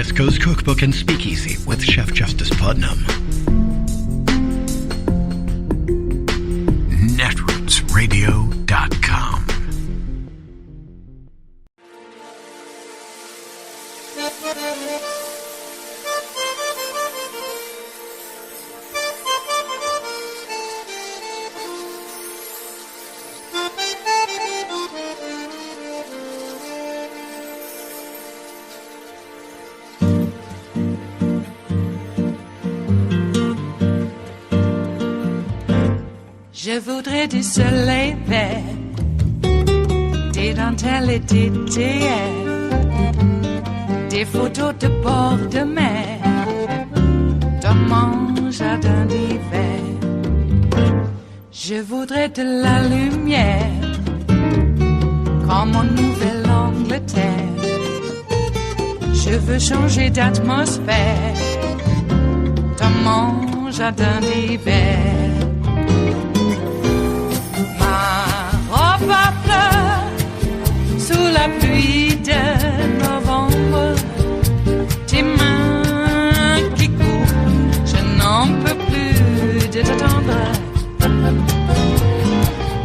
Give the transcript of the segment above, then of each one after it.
West Coast Cookbook and Speakeasy with Chef Justice Putnam. Netrootsradio.com. Je voudrais du soleil vert, des dentelles et des théières, des photos de bord de mer, dans mon jardin d'hiver. Je voudrais de la lumière, comme en Nouvelle-Angleterre. Je veux changer d'atmosphère, dans mon jardin d'hiver. Ma fleur sous la pluie de novembre, tes mains qui courent, je n'en peux plus de t'attendre.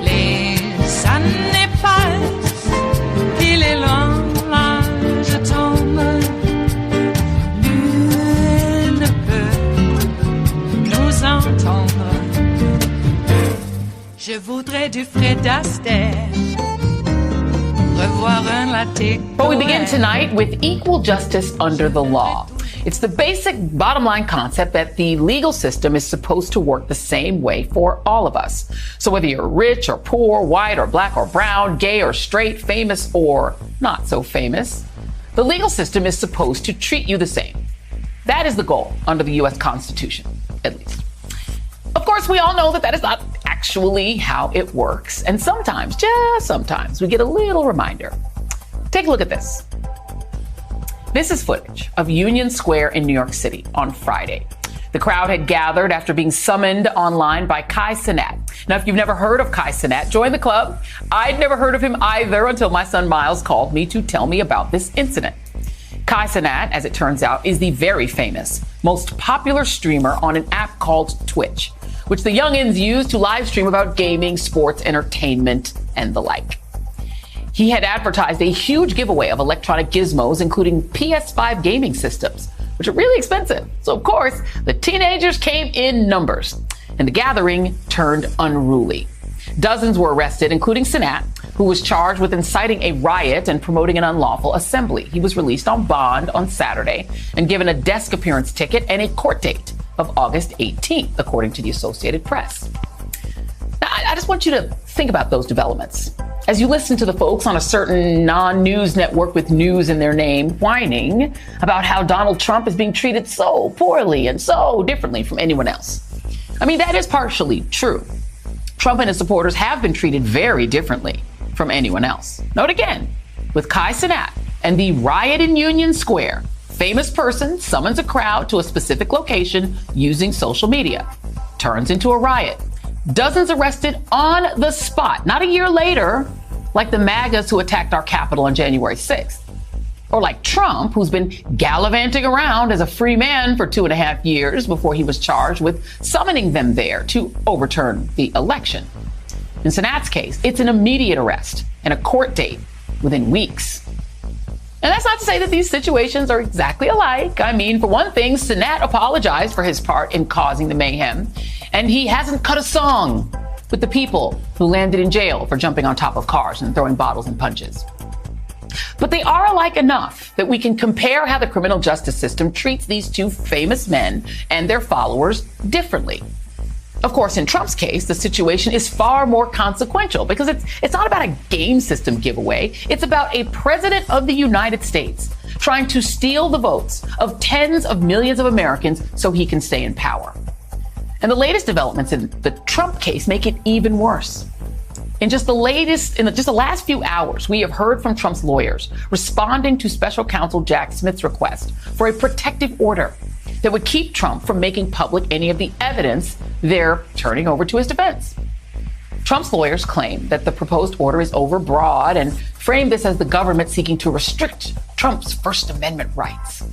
Les années passent, il est loin, là je tombe. Nul ne peut nous entendre. Je voudrais du Fred Astaire, revoir un latte. But we begin tonight with equal justice under the law. It's the basic bottom line concept that the legal system is supposed to work the same way for all of us. So whether you're rich or poor, white or black or brown, gay or straight, famous or not so famous, the legal system is supposed to treat you the same. That is the goal under the U.S. Constitution, at least. Of course, we all know that is not actually how it works. And sometimes, just sometimes, we get a little reminder. Take a look at this. This is footage of Union Square in New York City on Friday. The crowd had gathered after being summoned online by Kai Cenat. Now, if you've never heard of Kai Cenat, join the club. I'd never heard of him either until my son Miles called me to tell me about this incident. Kai Cenat, as it turns out, is the very famous, most popular streamer on an app called Twitch, which the youngins use to live stream about gaming, sports, entertainment, and the like. He had advertised a huge giveaway of electronic gizmos, including PS5 gaming systems, which are really expensive. So, of course, the teenagers came in numbers, and the gathering turned unruly. Dozens were arrested, including Cenat, who was charged with inciting a riot and promoting an unlawful assembly. He was released on bond on Saturday and given a desk appearance ticket and a court date of August 18th, according to the Associated Press. Now, I just want you to think about those developments as you listen to the folks on a certain non-news network with news in their name whining about how Donald Trump is being treated so poorly and so differently from anyone else. I mean, that is partially true. Trump and his supporters have been treated very differently from anyone else. Note again, with Kai Cenat and the riot in Union Square, famous person summons a crowd to a specific location using social media, turns into a riot. Dozens arrested on the spot, not a year later, like the MAGAs who attacked our Capitol on January 6th. Or like Trump, who's been gallivanting around as a free man for 2.5 years before he was charged with summoning them there to overturn the election. In Cenat's case, it's an immediate arrest and a court date within weeks. And that's not to say that these situations are exactly alike. I mean, for one thing, Cenat apologized for his part in causing the mayhem, and he hasn't cut a song with the people who landed in jail for jumping on top of cars and throwing bottles and punches. But they are alike enough that we can compare how the criminal justice system treats these two famous men and their followers differently. Of course, in Trump's case, the situation is far more consequential because it's not about a game system giveaway. It's about a president of the United States trying to steal the votes of tens of millions of Americans so he can stay in power. And the latest developments in the Trump case make it even worse. In just the last few hours, we have heard from Trump's lawyers responding to special counsel Jack Smith's request for a protective order that would keep Trump from making public any of the evidence they're turning over to his defense. Trump's lawyers claim that the proposed order is overbroad and frame this as the government seeking to restrict Trump's First Amendment rights.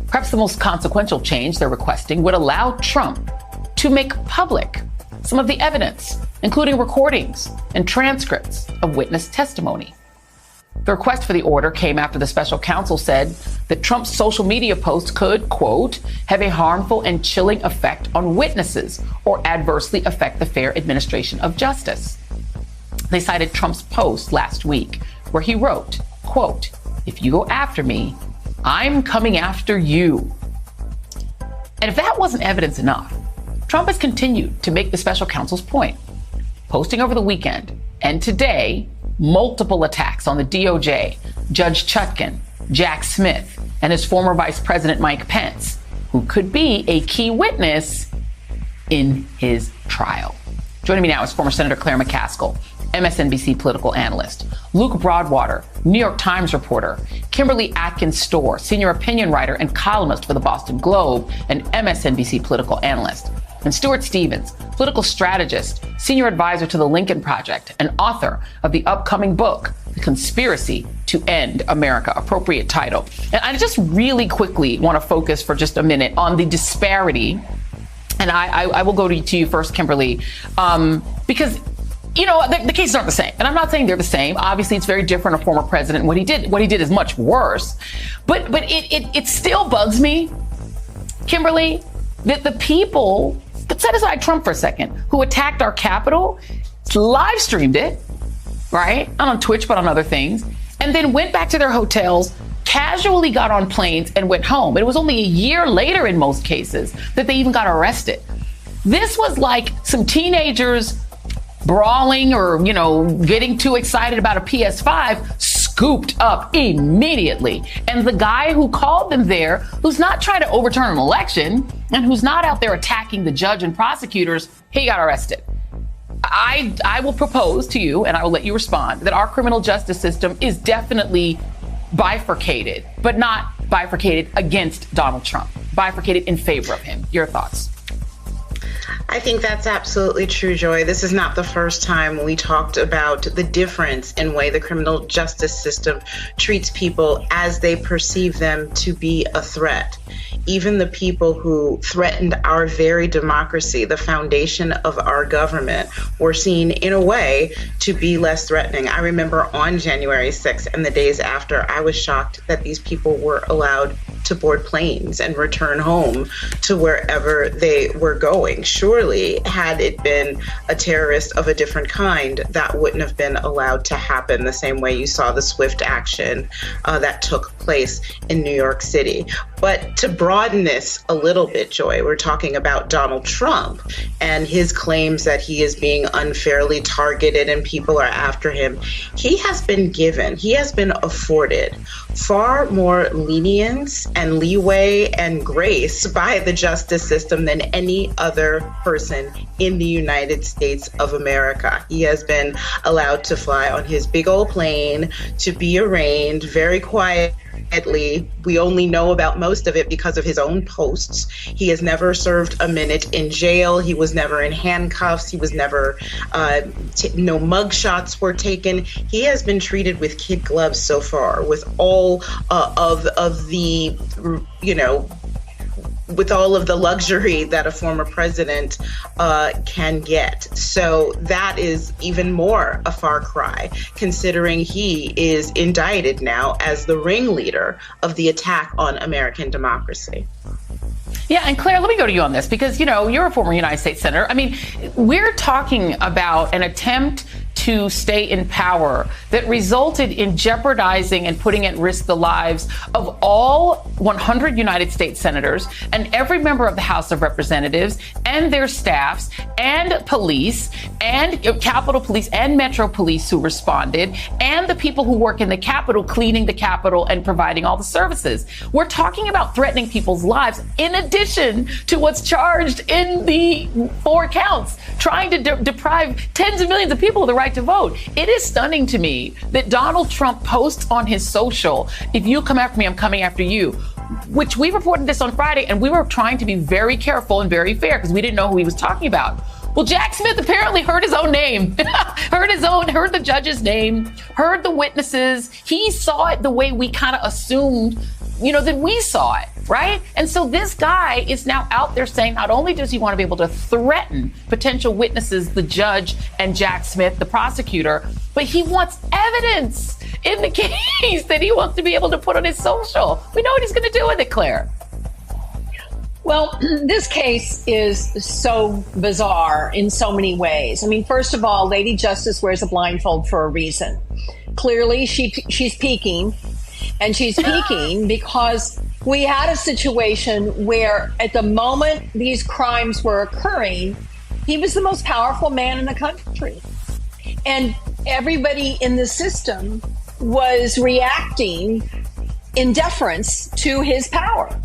Perhaps the most consequential change they're requesting would allow Trump to make public some of the evidence, including recordings and transcripts of witness testimony. The request for the order came after the special counsel said that Trump's social media posts could, quote, have a harmful and chilling effect on witnesses or adversely affect the fair administration of justice. They cited Trump's post last week where he wrote, quote, if you go after me, I'm coming after you. And if that wasn't evidence enough, Trump has continued to make the special counsel's point, posting over the weekend and today multiple attacks on the DOJ, Judge Chutkan, Jack Smith, and his former Vice President Mike Pence, who could be a key witness in his trial. Joining me now is former Senator Claire McCaskill, MSNBC political analyst, Luke Broadwater, New York Times reporter, Kimberly Atkins-Storr, senior opinion writer and columnist for the Boston Globe, and MSNBC political analyst, and Stuart Stevens, political strategist, senior advisor to the Lincoln Project, and author of the upcoming book, The Conspiracy to End America, appropriate title. And I just really quickly want to focus for just a minute on the disparity. And I will go to you first, Kimberly, because you know, the cases aren't the same. And I'm not saying they're the same. Obviously, it's very different. A former president, what he did is much worse. But it still bugs me, Kimberly, that the people, but set aside Trump for a second, who attacked our Capitol, live streamed it, right? Not on Twitch, but on other things, and then went back to their hotels, casually got on planes and went home. It was only a year later in most cases that they even got arrested. This was like some teenagers brawling or, you know, getting too excited about a PS5, scooped up immediately. And the guy who called them there, who's not trying to overturn an election and who's not out there attacking the judge and prosecutors, he got arrested. I will propose to you, and I will let you respond, that our criminal justice system is definitely bifurcated, but not bifurcated against Donald Trump, bifurcated in favor of him. Your thoughts? I think that's absolutely true, Joy. This is not the first time we talked about the difference in way the criminal justice system treats people as they perceive them to be a threat. Even the people who threatened our very democracy, the foundation of our government, were seen in a way to be less threatening. I remember on January 6th and the days after, I was shocked that these people were allowed to board planes and return home to wherever they were going. Surely, had it been a terrorist of a different kind, that wouldn't have been allowed to happen the same way you saw the swift action that took place in New York City. But to broaden this a little bit, Joy, we're talking about Donald Trump and his claims that he is being unfairly targeted and people are after him. He has been afforded far more lenience and leeway and grace by the justice system than any other person in the United States of America. He has been allowed to fly on his big old plane, to be arraigned very quietly. We only know about most of it because of his own posts. He has never served a minute in jail. He was never in handcuffs. He was never, no mug shots were taken. He has been treated with kid gloves so far, with all of the, you know, with all of the luxury that a former president can get. So that is even more a far cry, considering he is indicted now as the ringleader of the attack on American democracy. Yeah, and Claire, let me go to you on this because, you know, you're a former United States Senator. I mean, we're talking about an attempt to stay in power that resulted in jeopardizing and putting at risk the lives of all 100 United States senators and every member of the House of Representatives and their staffs and police and Capitol Police and Metro Police who responded and the people who work in the Capitol, cleaning the Capitol and providing all the services. We're talking about threatening people's lives in addition to what's charged in the 4 counts, trying to deprive tens of millions of people of the right to vote. It is stunning to me that Donald Trump posts on his social, if you come after me, I'm coming after you, which we reported this on Friday, and we were trying to be very careful and very fair because we didn't know who he was talking about. Well, Jack Smith apparently heard his own name, heard the judge's name, heard the witnesses. He saw it the way we kind of assumed, that we saw it, right? And so this guy is now out there saying not only does he want to be able to threaten potential witnesses, the judge and Jack Smith, the prosecutor, but he wants evidence in the case that he wants to be able to put on his social. We know what he's going to do with it, Claire. Well, this case is so bizarre in so many ways. I mean, first of all, Lady Justice wears a blindfold for a reason. Clearly, she's peeking, and she's peeking because we had a situation where at the moment these crimes were occurring, he was the most powerful man in the country. And everybody in the system was reacting in deference to his power.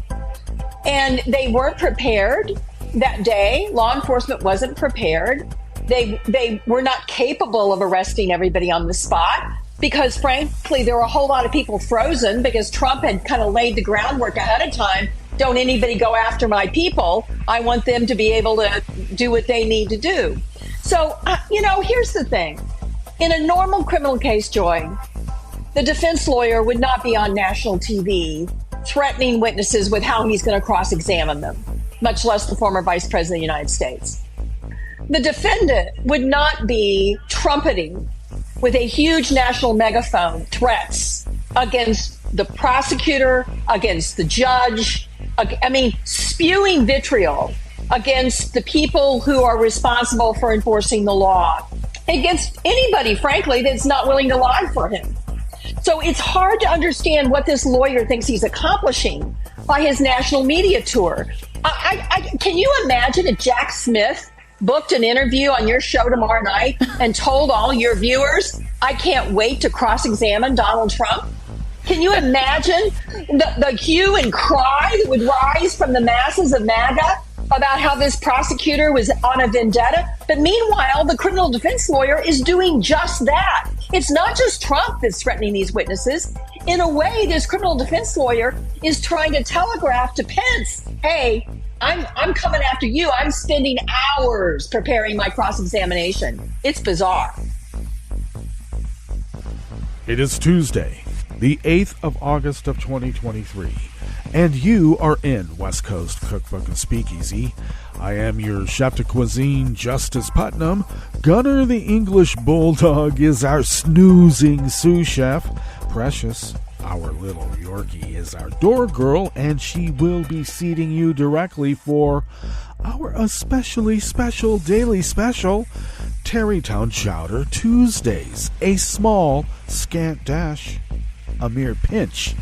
And they weren't prepared that day. Law enforcement wasn't prepared. They were not capable of arresting everybody on the spot because, frankly, there were a whole lot of people frozen because Trump had kind of laid the groundwork ahead of time. Don't anybody go after my people. I want them to be able to do what they need to do. So, here's the thing. In a normal criminal case, Joy, the defense lawyer would not be on national TV threatening witnesses with how he's going to cross-examine them, much less the former vice president of the United States. The defendant would not be trumpeting with a huge national megaphone threats against the prosecutor, against the judge, spewing vitriol against the people who are responsible for enforcing the law, against anybody, frankly, that's not willing to lie for him. So it's hard to understand what this lawyer thinks he's accomplishing by his national media tour. Can you imagine if Jack Smith booked an interview on your show tomorrow night and told all your viewers, I can't wait to cross-examine Donald Trump? Can you imagine the hue and cry that would rise from the masses of MAGA about how this prosecutor was on a vendetta? But meanwhile, the criminal defense lawyer is doing just that. It's not just Trump that's threatening these witnesses. In a way, this criminal defense lawyer is trying to telegraph to Pence, hey, I'm coming after you. I'm spending hours preparing my cross-examination. It's bizarre. It is Tuesday, the 8th of August of 2023, and you are in West Coast Cookbook and Speakeasy. I am your chef de cuisine, Justice Putnam. Gunner the English Bulldog is our snoozing sous chef. Precious, our little Yorkie, is our door girl, and she will be seating you directly for our especially special daily special, Tarrytown Chowder Tuesdays. A small, scant dash, a mere pinch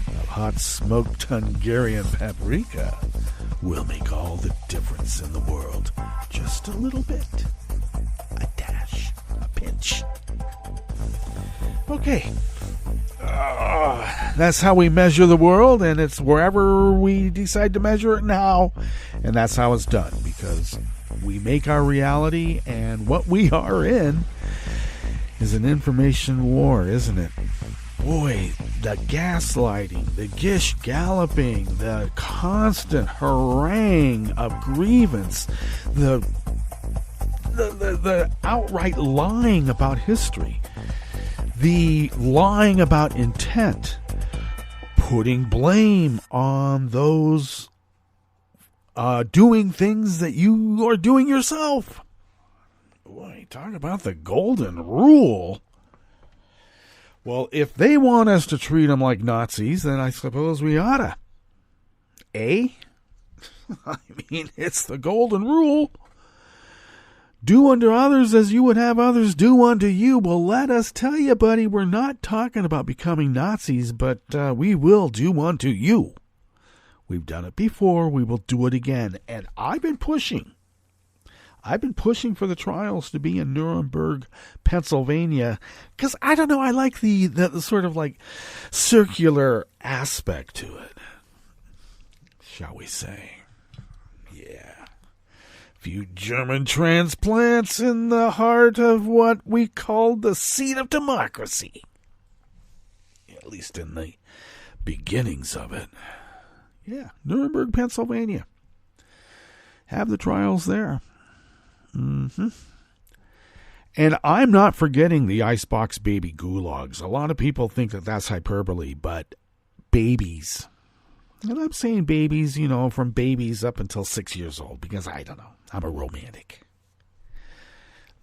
of hot smoked Hungarian paprika will make all the difference in the world. Just a little bit. A dash. A pinch. Okay. That's how we measure the world, and it's wherever we decide to measure it now. And that's how it's done, because we make our reality, and what we are in is an information war, isn't it? Boy, the gaslighting, the gish galloping, the constant harangue of grievance, the outright lying about history, the lying about intent, putting blame on those doing things that you are doing yourself. Boy, talk about the golden rule. Well, if they want us to treat them like Nazis, then I suppose we oughta. Eh? I mean, it's the golden rule. Do unto others as you would have others do unto you. Well, let us tell you, buddy, we're not talking about becoming Nazis, but we will do unto you. We've done it before. We will do it again. And I've been pushing for the trials to be in Nuremberg, Pennsylvania, because I don't know, I like the sort of like circular aspect to it, shall we say. Yeah. A few German transplants in the heart of what we call the seat of democracy. At least in the beginnings of it. Yeah, Nuremberg, Pennsylvania. Have the trials there. Mm-hmm. And I'm not forgetting the icebox baby gulags. A lot of people think that that's hyperbole, but babies. And I'm saying babies, from babies up until 6 years old, because I don't know. I'm a romantic.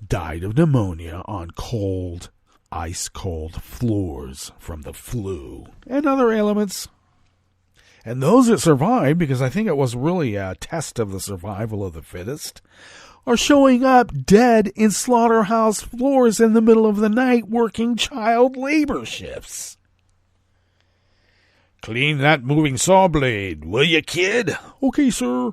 Died of pneumonia on cold, ice-cold floors from the flu and other ailments. And those that survived, because I think it was really a test of the survival of the fittest, are showing up dead in slaughterhouse floors in the middle of the night working child labor shifts. Clean that moving saw blade, will you, kid? Okay, sir.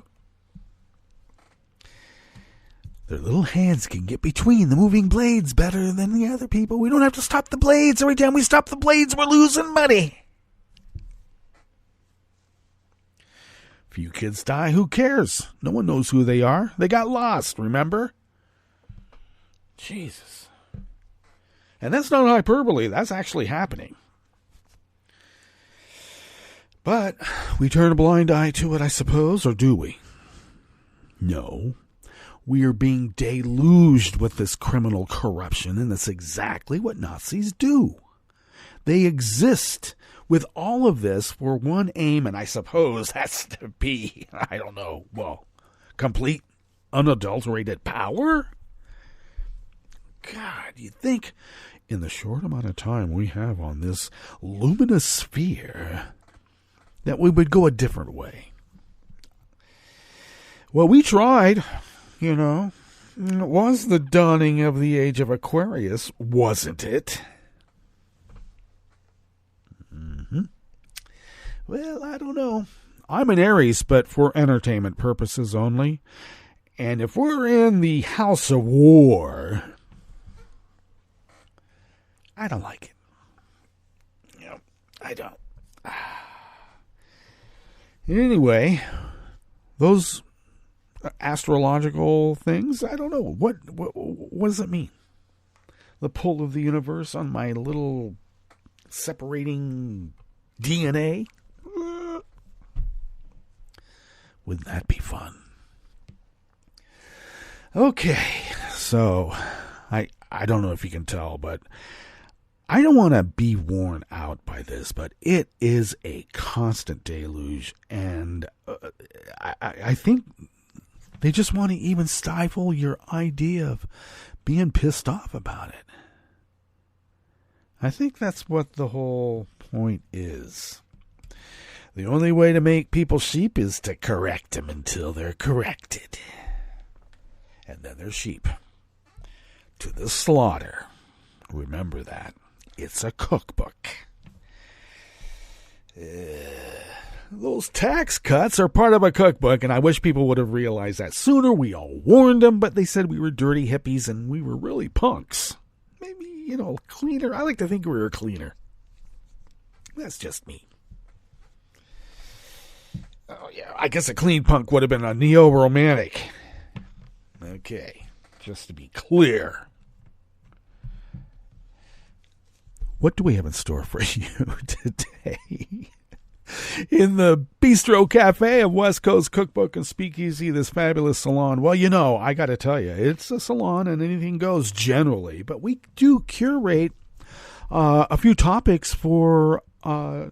Their little hands can get between the moving blades better than the other people. We don't have to stop the blades. Every time we stop the blades, we're losing money. Few kids die, who cares? No one knows who they are. They got lost, remember? Jesus. And that's not hyperbole. That's actually happening. But we turn a blind eye to it, I suppose, or do we? No. We are being deluged with this criminal corruption, and that's exactly what Nazis do. They exist with all of this for one aim, and I suppose that's to be, complete, unadulterated power? God, you'd think in the short amount of time we have on this luminous sphere that we would go a different way. Well, we tried, It was the dawning of the age of Aquarius, wasn't it? Mm-hmm. Well, I don't know. I'm an Aries, but for entertainment purposes only. And if we're in the House of War, I don't like it. I don't. Anyway, those astrological things, I don't know. What does it mean? The pull of the universe on my little separating DNA? Wouldn't that be fun? Okay, so I don't know if you can tell, but I don't want to be worn out by this, but it is a constant deluge, and I think they just want to even stifle your idea of being pissed off about it. I think that's what the whole point is. The only way to make people sheep is to correct them until they're corrected. And then they're sheep. To the slaughter. Remember that. It's a cookbook. Those tax cuts are part of a cookbook, and I wish people would have realized that sooner. We all warned them, but they said we were dirty hippies and we were really punks. Maybe, cleaner. I like to think we were cleaner. That's just me. Oh, yeah, I guess a clean punk would have been a neo-romantic. Okay, just to be clear. What do we have in store for you today? In the Bistro Cafe of West Coast Cookbook and Speakeasy, this fabulous salon. Well, I got to tell you, it's a salon and anything goes generally. But we do curate a few topics for, our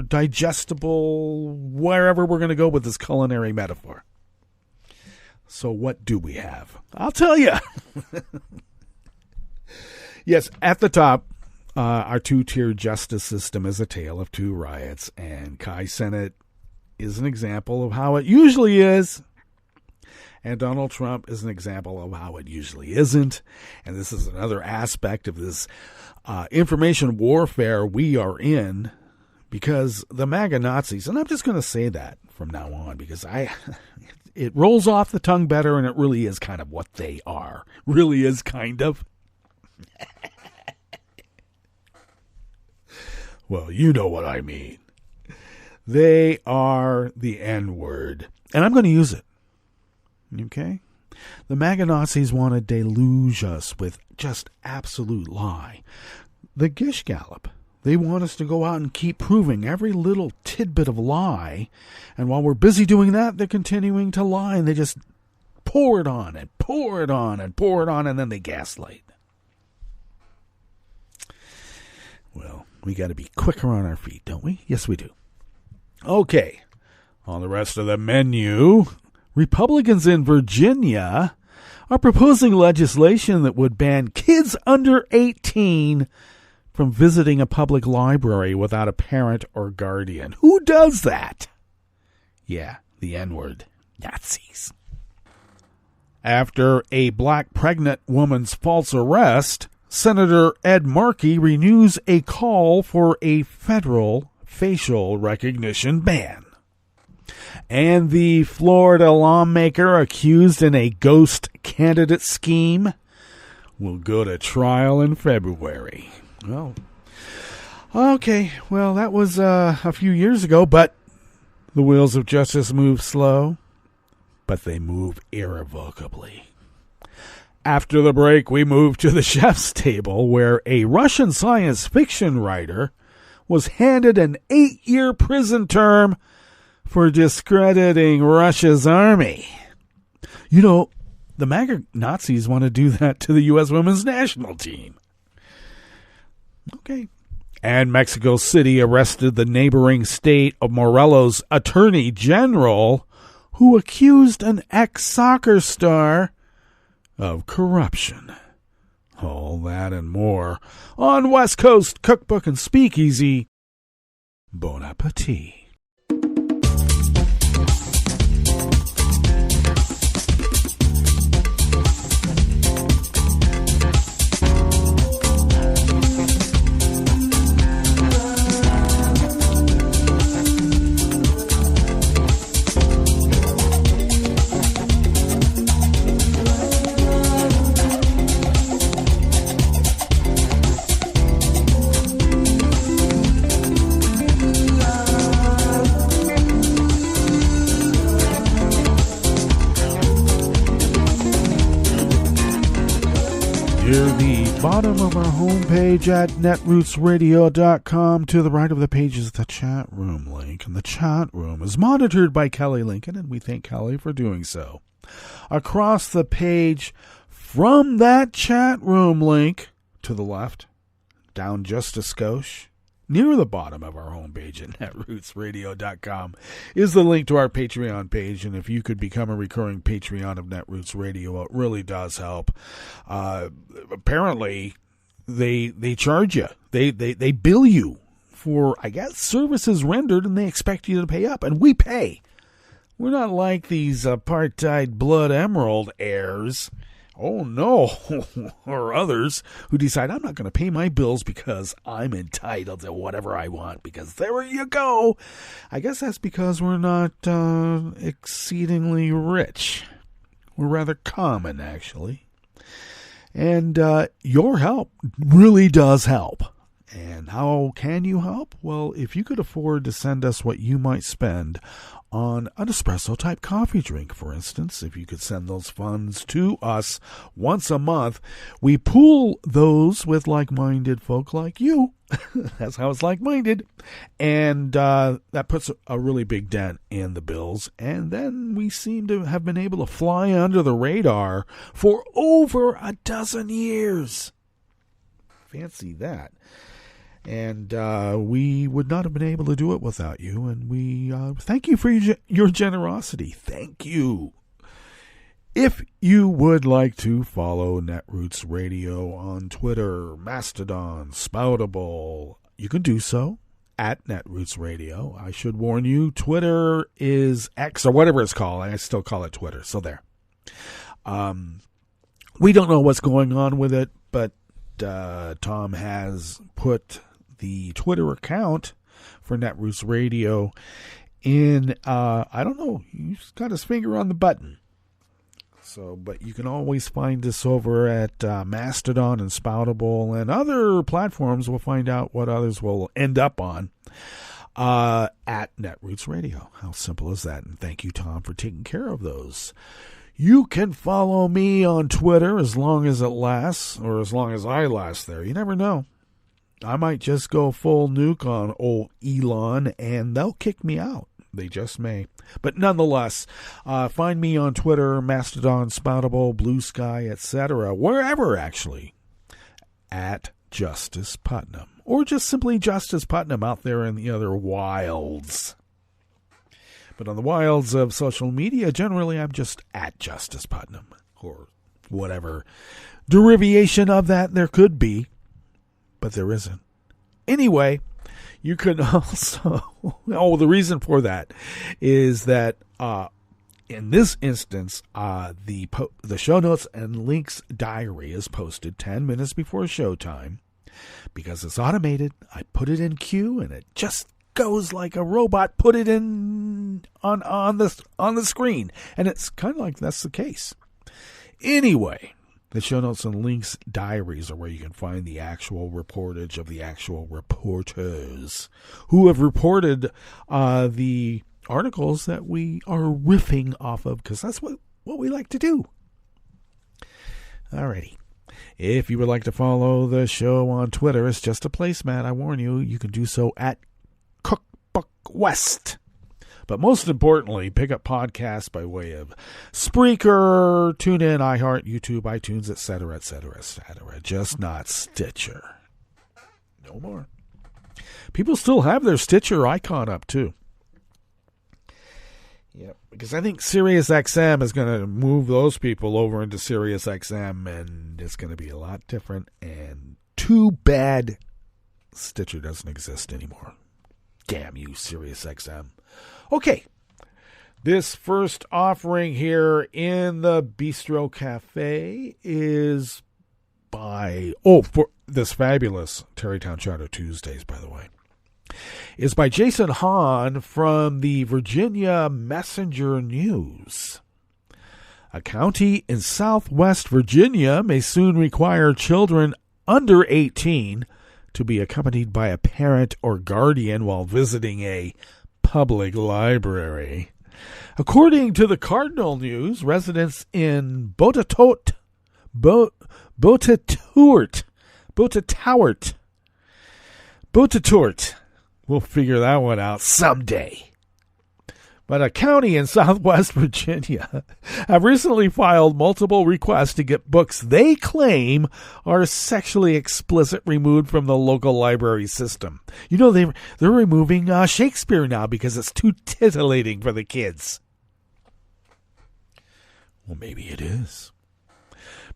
digestible, wherever we're going to go with this culinary metaphor. So what do we have? I'll tell you. Yes, at the top, our two-tier justice system is a tale of two riots, and Kai Cenat is an example of how it usually is, and Donald Trump is an example of how it usually isn't, and this is another aspect of this information warfare we are in, because the MAGA Nazis, and I'm just going to say that from now on, because it rolls off the tongue better, and it really is kind of what they are. Really is kind of. Well, you know what I mean. They are the N-word. And I'm going to use it. Okay? The MAGA Nazis want to deluge us with just absolute lie. The Gish Gallop. They want us to go out and keep proving every little tidbit of lie. And while we're busy doing that, they're continuing to lie. And they just pour it on and pour it on and pour it on, and then they gaslight. Well, we got to be quicker on our feet, don't we? Yes, we do. Okay. On the rest of the menu, Republicans in Virginia are proposing legislation that would ban kids under 18 from visiting a public library without a parent or guardian. Who does that? Yeah, the N-word. Nazis. After a black pregnant woman's false arrest, Senator Ed Markey renews a call for a federal facial recognition ban. And the Florida lawmaker accused in a ghost candidate scheme will go to trial in February. Well, okay, well, that was a few years ago, but the wheels of justice move slow, but they move irrevocably. After the break, we move to the chef's table, where a Russian science fiction writer was handed an 8-year prison term for discrediting Russia's army. You know, the MAGA Nazis want to do that to the U.S. women's national team. Okay. And Mexico City arrested the neighboring state of Morelos attorney general, who accused an ex-soccer star of corruption. All that and more on West Coast Cookbook and Speakeasy. Bon appetit. Bottom of our homepage at netrootsradio.com. To the right of the page is the chat room link, and the chat room is monitored by Kelly Lincoln, and we thank Kelly for doing so. Across the page from that chat room link to the left, down just a skosh, near the bottom of our homepage at netrootsradio.com is the link to our Patreon page, and if you could become a recurring Patreon of Netroots Radio, it really does help. Apparently, they charge you. They bill you for, I guess, services rendered, and they expect you to pay up, and we pay. We're not like these apartheid blood emerald heirs. Oh, no, or others who decide, I'm not going to pay my bills because I'm entitled to whatever I want, because there you go. I guess that's because we're not exceedingly rich. We're rather common, actually. And your help really does help. And how can you help? Well, if you could afford to send us what you might spend on an espresso-type coffee drink, for instance, if you could send those funds to us once a month, we pool those with like-minded folk like you. That's how it's like-minded. And that puts a really big dent in the bills. And then we seem to have been able to fly under the radar for over a dozen years. Fancy that. And we would not have been able to do it without you. And we thank you for your generosity. Thank you. If you would like to follow Netroots Radio on Twitter, Mastodon, Spoutable, you can do so at Netroots Radio. I should warn you, Twitter is X or whatever it's called. I still call it Twitter. So there. We don't know what's going on with it, but Tom has put the Twitter account for Netroots Radio in, I don't know, he's got his finger on the button. So, but you can always find us over at Mastodon and Spoutable and other platforms. We'll find out what others will end up on at Netroots Radio. How simple is that? And thank you, Tom, for taking care of those. You can follow me on Twitter as long as it lasts, or as long as I last there. You never know. I might just go full nuke on old Elon, and they'll kick me out. They just may. But nonetheless, find me on Twitter, Mastodon, Spoutable, Blue Sky, etc., wherever actually, at Justice Putnam. Or just simply Justice Putnam out there in the other wilds. But on the wilds of social media, generally I'm just at Justice Putnam. Or whatever derivation of that there could be. But there isn't. Anyway, you could also... the reason for that is that in this instance, the show notes and links diary is posted 10 minutes before showtime. Because it's automated, I put it in queue and it just goes like a robot put it in on the screen. And it's kind of like that's the case. Anyway, the show notes and links diaries are where you can find the actual reportage of the actual reporters who have reported the articles that we are riffing off of, because that's what we like to do. Alrighty. If you would like to follow the show on Twitter, it's just a placemat. I warn you, you can do so at Cookbook West. But most importantly, pick up podcasts by way of Spreaker, TuneIn, iHeart, YouTube, iTunes, etc., etc., etc. Just not Stitcher. No more. People still have their Stitcher icon up, too. Yep, because I think SiriusXM is going to move those people over into SiriusXM, and it's going to be a lot different. And too bad Stitcher doesn't exist anymore. Damn you, SiriusXM. Okay, this first offering here in the Bistro Cafe is for this fabulous Tarrytown Chowder Tuesdays, by the way, is by Jason Hahn from the Virginia Messenger News. A county in southwest Virginia may soon require children under 18 to be accompanied by a parent or guardian while visiting a public library. According to the Cardinal News, residents in Botatort we'll figure that one out someday. But a county in southwest Virginia have recently filed multiple requests to get books they claim are sexually explicit removed from the local library system. You know, they're removing Shakespeare now because it's too titillating for the kids. Well, maybe it is.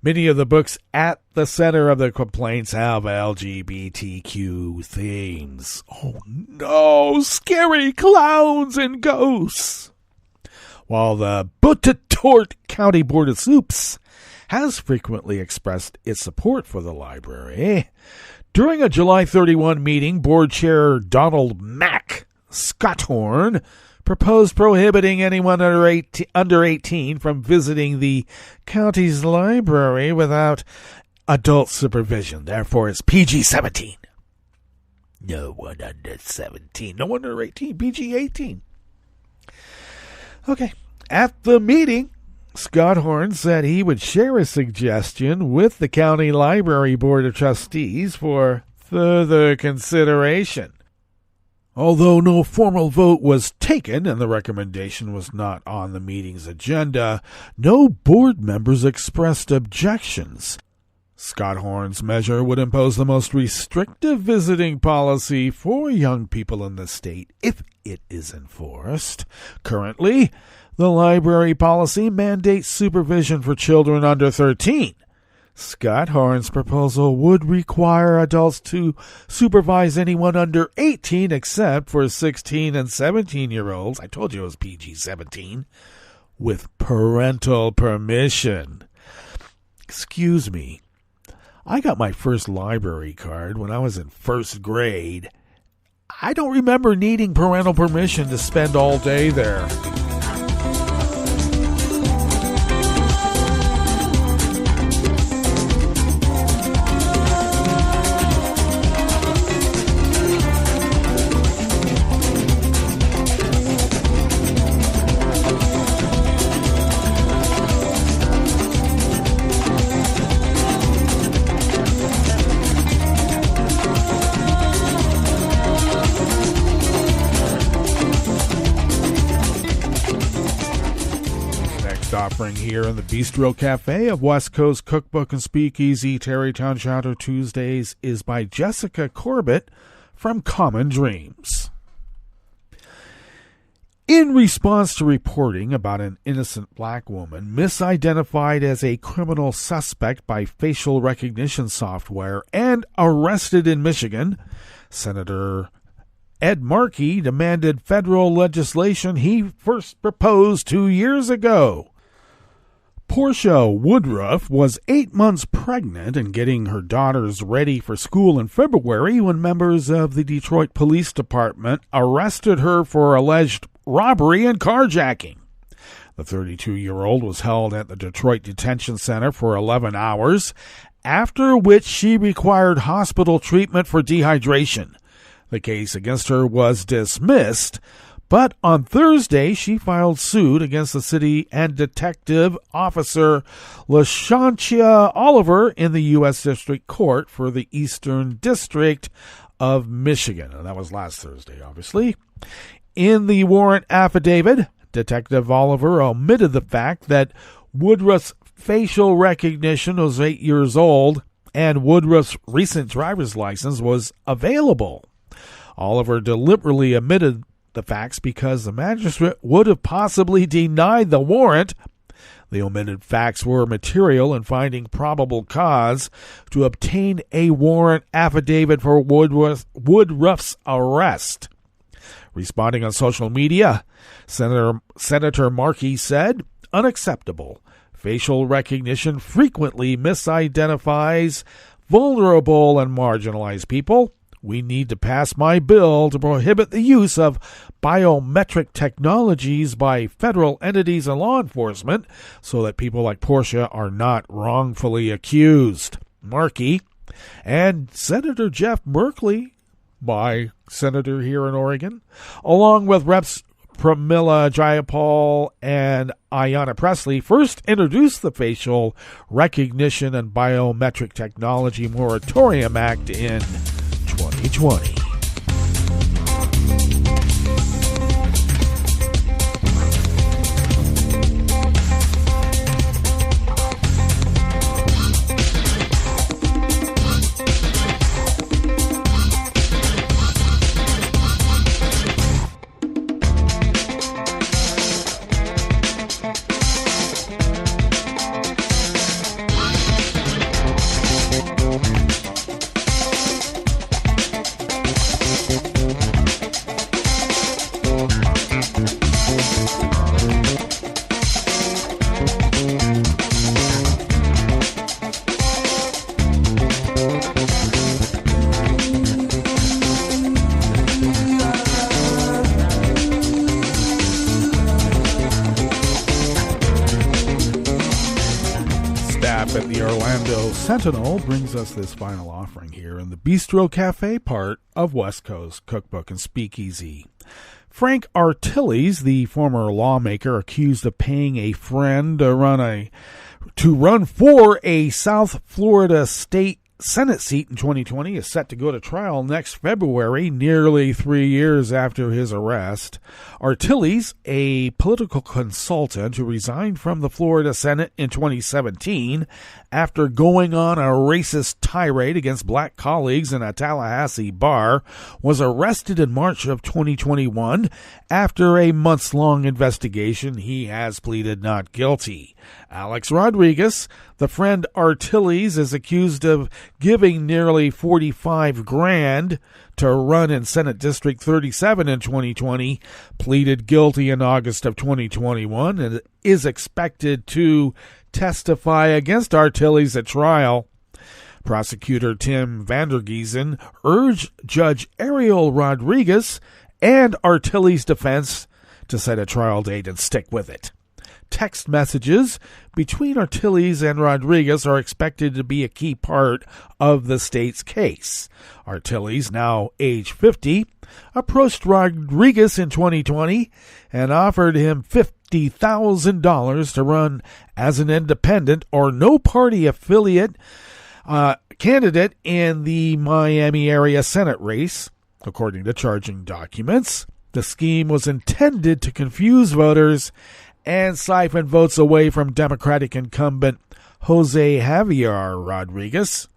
Many of the books at the center of the complaints have LGBTQ themes. Oh no, scary clowns and ghosts. While the Botatort County Board of Soups has frequently expressed its support for the library, during a July 31 meeting, Board Chair Donald Mack Scotthorn proposed prohibiting anyone under 18 from visiting the county's library without adult supervision. Therefore, it's PG-17. No one under 17. No one under 18. PG-18. Okay. At the meeting, Scotthorn said he would share a suggestion with the County Library Board of Trustees for further consideration. Although no formal vote was taken and the recommendation was not on the meeting's agenda, no board members expressed objections. Scotthorn's measure would impose the most restrictive visiting policy for young people in the state if it is enforced. Currently, the library policy mandates supervision for children under 13. Scotthorn's proposal would require adults to supervise anyone under 18 except for 16 and 17-year-olds. I told you it was PG-17. With parental permission. Excuse me. I got my first library card when I was in first grade. I don't remember needing parental permission to spend all day there. offering here in the Bistro Cafe of West Coast Cookbook and Speakeasy. Tarrytown Chowder Tuesdays is by Jessica Corbett from Common Dreams. In response to reporting about an innocent black woman misidentified as a criminal suspect by facial recognition software and arrested in Michigan, Senator Ed Markey demanded federal legislation he first proposed 2 years ago. Portia Woodruff was 8 months pregnant and getting her daughters ready for school in February when members of the Detroit Police Department arrested her for alleged robbery and carjacking. The 32-year-old was held at the Detroit Detention Center for 11 hours, after which she required hospital treatment for dehydration. The case against her was dismissed, but on Thursday she filed suit against the city and Detective Officer LaShantia Oliver in the U.S. District Court for the Eastern District of Michigan. And that was last Thursday, obviously. In the warrant affidavit, Detective Oliver omitted the fact that Woodruff's facial recognition was 8 years old and Woodruff's recent driver's license was available. Oliver deliberately omitted the facts because the magistrate would have possibly denied the warrant. The omitted facts were material in finding probable cause to obtain a warrant affidavit for Woodruff's arrest. Responding on social media, Senator Markey said, "Unacceptable. Facial recognition frequently misidentifies vulnerable and marginalized people. We need to pass my bill to prohibit the use of biometric technologies by federal entities and law enforcement so that people like Portia are not wrongfully accused." Markey and Senator Jeff Merkley, by senator here in Oregon, along with Reps Pramila Jayapal and Ayanna Pressley, first introduced the Facial Recognition and Biometric Technology Moratorium Act in 2020. At the Orlando Sentinel brings us this final offering here in the Bistro Cafe part of West Coast Cookbook and Speakeasy. Frank Artilles, the former lawmaker accused of paying a friend to run for a South Florida state Senate seat in 2020, is set to go to trial next February, nearly 3 years after his arrest. Artilles, a political consultant who resigned from the Florida Senate in 2017 after going on a racist tirade against black colleagues in a Tallahassee bar, was arrested in March of 2021. After a months-long investigation, he has pleaded not guilty. Alex Rodriguez, the friend Artilles, is accused of giving nearly $45,000 to run in Senate District 37 in 2020, pleaded guilty in August of 2021, and is expected to testify against Artilles at trial. Prosecutor Tim Vandergiesen urged Judge Ariel Rodriguez and Artilles' defense to set a trial date and stick with it. Text messages between Artilles and Rodriguez are expected to be a key part of the state's case. Artilles, now age 50, approached Rodriguez in 2020 and offered him $50,000 to run as an independent or no-party affiliate candidate in the Miami area Senate race, according to charging documents. The scheme was intended to confuse voters and siphoned votes away from Democratic incumbent Jose Javier Rodriguez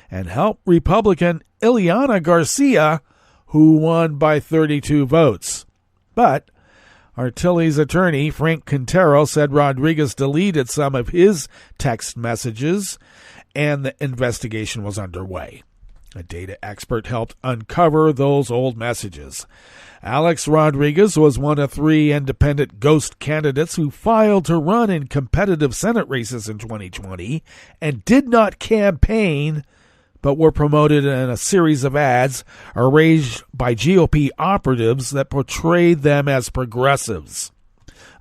and helped Republican Ileana Garcia, who won by 32 votes. But Artilli's attorney, Frank Quintero, said Rodriguez deleted some of his text messages and the investigation was underway. A data expert helped uncover those old messages. Alex Rodriguez was one of 3 independent ghost candidates who filed to run in competitive Senate races in 2020 and did not campaign, but were promoted in a series of ads arranged by GOP operatives that portrayed them as progressives.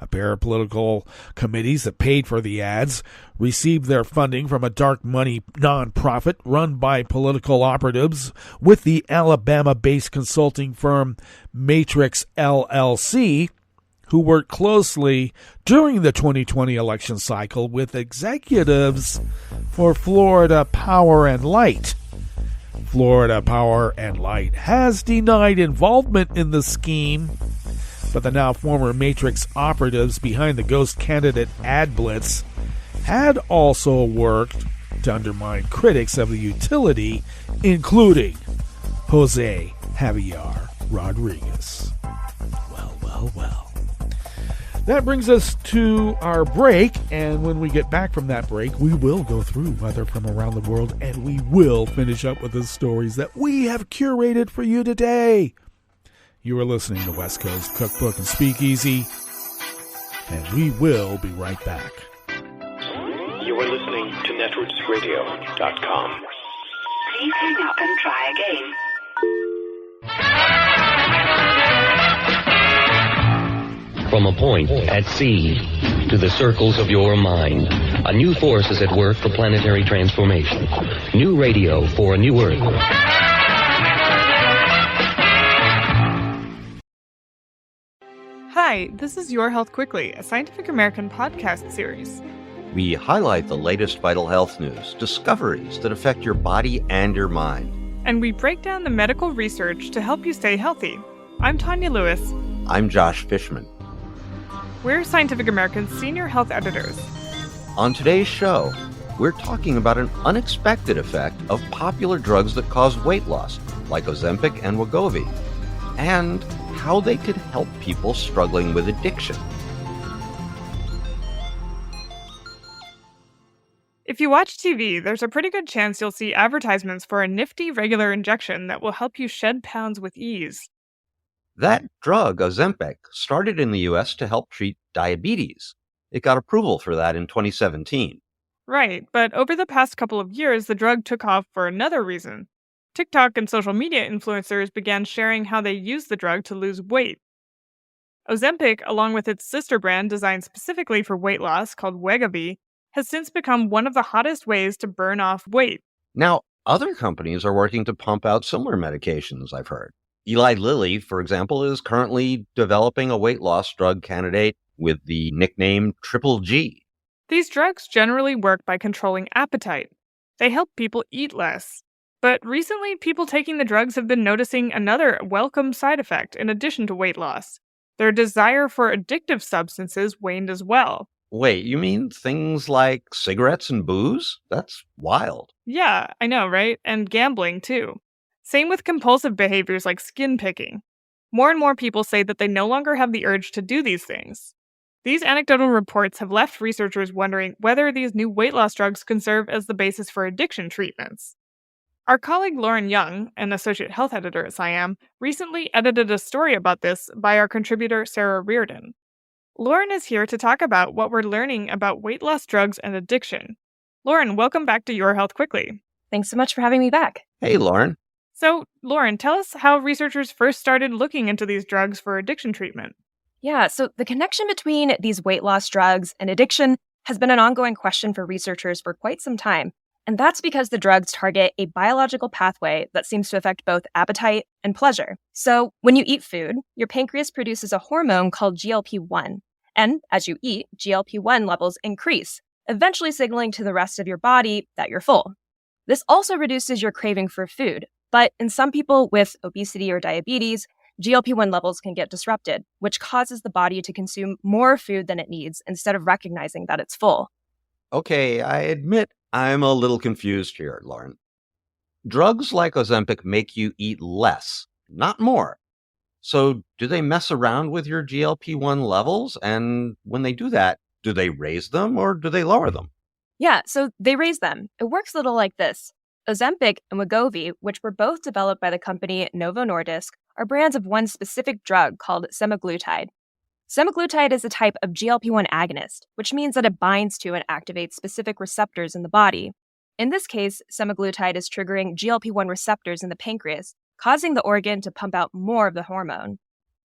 A pair of political committees that paid for the ads received their funding from a dark money nonprofit run by political operatives with the Alabama-based consulting firm Matrix LLC, who worked closely during the 2020 election cycle with executives for Florida Power and Light. Florida Power and Light has denied involvement in the scheme, but the now former Matrix operatives behind the ghost candidate ad blitz had also worked to undermine critics of the utility, including Jose Javier Rodriguez. Well. That brings us to our break, and when we get back from that break, we will go through weather from around the world, and we will finish up with the stories that we have curated for you today. You are listening to West Coast Cookbook and Speakeasy, and we will be right back. You are listening to netrootsradio.com. Please hang up and try again. From a point at sea to the circles of your mind, a new force is at work for planetary transformation. New radio for a new Earth. Hi, this is Your Health Quickly, a Scientific American podcast series. We highlight the latest vital health news, discoveries that affect your body and your mind. And we break down the medical research to help you stay healthy. I'm Tanya Lewis. I'm Josh Fishman. We're Scientific American's senior health editors. On today's show, we're talking about an unexpected effect of popular drugs that cause weight loss, like Ozempic and Wegovy, and how they could help people struggling with addiction. If you watch TV, there's a pretty good chance you'll see advertisements for a nifty regular injection that will help you shed pounds with ease. That drug, Ozempic, started in the U.S. to help treat diabetes. It got approval for that in 2017. Right, but over the past couple of years, the drug took off for another reason. TikTok and social media influencers began sharing how they use the drug to lose weight. Ozempic, along with its sister brand designed specifically for weight loss called Wegovy, has since become one of the hottest ways to burn off weight. Now, other companies are working to pump out similar medications, I've heard. Eli Lilly, for example, is currently developing a weight loss drug candidate with the nickname Triple G. These drugs generally work by controlling appetite. They help people eat less. But recently, people taking the drugs have been noticing another welcome side effect in addition to weight loss. Their desire for addictive substances waned as well. Wait, you mean things like cigarettes and booze? That's wild. Yeah, I know, right? And gambling, too. Same with compulsive behaviors like skin picking. More and more people say that they no longer have the urge to do these things. These anecdotal reports have left researchers wondering whether these new weight loss drugs can serve as the basis for addiction treatments. Our colleague Lauren Young, an associate health editor at SciAm, recently edited a story about this by our contributor Sarah Reardon. Lauren is here to talk about what we're learning about weight loss drugs and addiction. Lauren, welcome back to Your Health Quickly. Thanks so much for having me back. Hey, Lauren. So, Lauren, tell us how researchers first started looking into these drugs for addiction treatment. Yeah, so the connection between these weight loss drugs and addiction has been an ongoing question for researchers for quite some time. And that's because the drugs target a biological pathway that seems to affect both appetite and pleasure. So when you eat food, your pancreas produces a hormone called GLP-1. And as you eat, GLP-1 levels increase, eventually signaling to the rest of your body that you're full. This also reduces your craving for food. But in some people with obesity or diabetes, GLP-1 levels can get disrupted, which causes the body to consume more food than it needs instead of recognizing that it's full. Okay, I admit I'm a little confused here, Lauren. Drugs like Ozempic make you eat less, not more. So do they mess around with your GLP-1 levels? And when they do that, do they raise them or do they lower them? Yeah, so they raise them. It works a little like this. Ozempic and Wegovy, which were both developed by the company Novo Nordisk, are brands of one specific drug called semaglutide. Semaglutide is a type of GLP-1 agonist, which means that it binds to and activates specific receptors in the body. In this case, semaglutide is triggering GLP-1 receptors in the pancreas, causing the organ to pump out more of the hormone.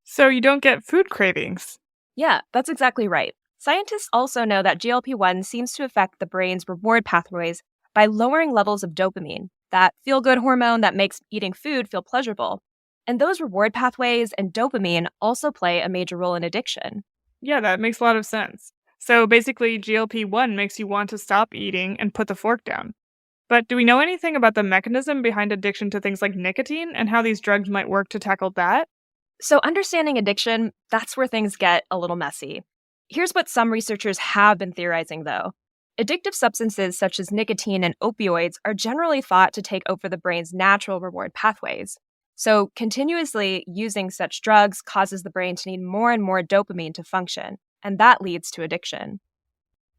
So you don't get food cravings. Yeah, that's exactly right. Scientists also know that GLP-1 seems to affect the brain's reward pathways by lowering levels of dopamine, that feel-good hormone that makes eating food feel pleasurable. And those reward pathways and dopamine also play a major role in addiction. Yeah, that makes a lot of sense. So basically, GLP-1 makes you want to stop eating and put the fork down. But do we know anything about the mechanism behind addiction to things like nicotine and how these drugs might work to tackle that? So understanding addiction, that's where things get a little messy. Here's what some researchers have been theorizing, though. Addictive substances such as nicotine and opioids are generally thought to take over the brain's natural reward pathways. So continuously using such drugs causes the brain to need more and more dopamine to function, and that leads to addiction.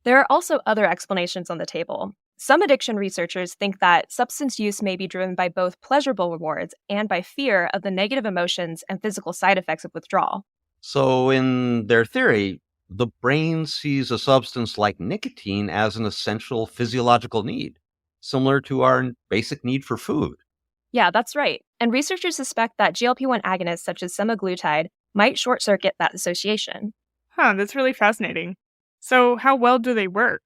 There are also other explanations on the table. Some addiction researchers think that substance use may be driven by both pleasurable rewards and by fear of the negative emotions and physical side effects of withdrawal. So in their theory, the brain sees a substance like nicotine as an essential physiological need, similar to our basic need for food. Yeah, that's right. And researchers suspect that GLP-1 agonists such as semaglutide might short-circuit that association. That's really fascinating. So how well do they work?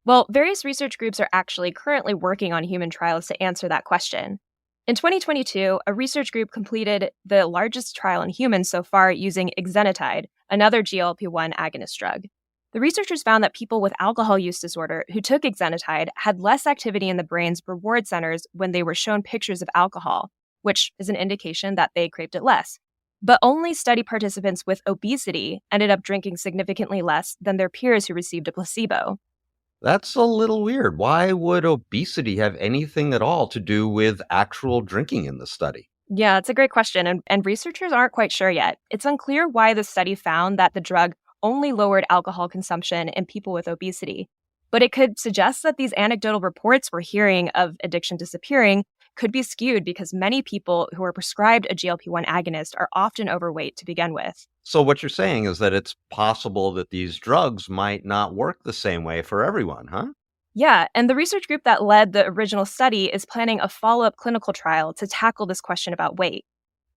Well, various research groups are actually currently working on human trials to answer that question. In 2022, a research group completed the largest trial in humans so far using exenatide, another GLP-1 agonist drug. The researchers found that people with alcohol use disorder who took exenatide had less activity in the brain's reward centers when they were shown pictures of alcohol, which is an indication that they craved it less. But only study participants with obesity ended up drinking significantly less than their peers who received a placebo. That's a little weird. Why would obesity have anything at all to do with actual drinking in the study? Yeah, it's a great question, and researchers aren't quite sure yet. It's unclear why the study found that the drug only lowered alcohol consumption in people with obesity. But it could suggest that these anecdotal reports we're hearing of addiction disappearing could be skewed because many people who are prescribed a GLP-1 agonist are often overweight to begin with. So what you're saying is that it's possible that these drugs might not work the same way for everyone, huh? Yeah, and the research group that led the original study is planning a follow-up clinical trial to tackle this question about weight.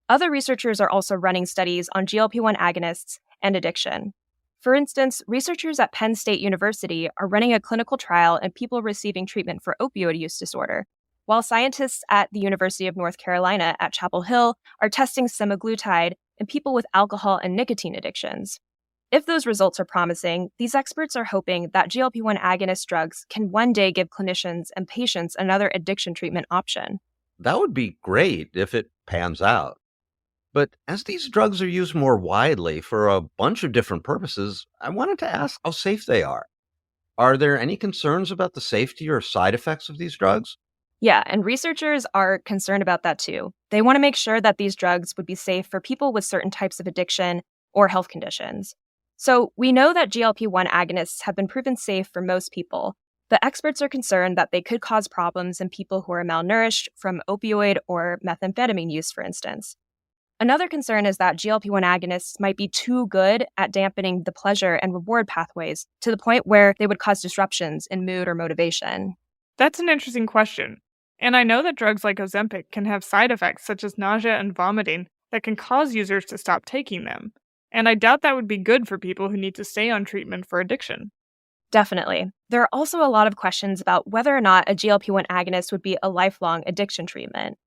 Other researchers are also running studies on GLP-1 agonists and addiction. For instance, researchers at Penn State University are running a clinical trial in people receiving treatment for opioid use disorder, while scientists at the University of North Carolina at Chapel Hill are testing semaglutide in people with alcohol and nicotine addictions. If those results are promising, these experts are hoping that GLP-1 agonist drugs can one day give clinicians and patients another addiction treatment option. That would be great if it pans out. But as these drugs are used more widely for a bunch of different purposes, I wanted to ask how safe they are. Are there any concerns about the safety or side effects of these drugs? Yeah, and researchers are concerned about that too. They want to make sure that these drugs would be safe for people with certain types of addiction or health conditions. So we know that GLP-1 agonists have been proven safe for most people, but experts are concerned that they could cause problems in people who are malnourished from opioid or methamphetamine use, for instance. Another concern is that GLP-1 agonists might be too good at dampening the pleasure and reward pathways to the point where they would cause disruptions in mood or motivation. That's an interesting question. And I know that drugs like Ozempic can have side effects such as nausea and vomiting that can cause users to stop taking them. And I doubt that would be good for people who need to stay on treatment for addiction. Definitely. There are also a lot of questions about whether or not a GLP-1 agonist would be a lifelong addiction treatment.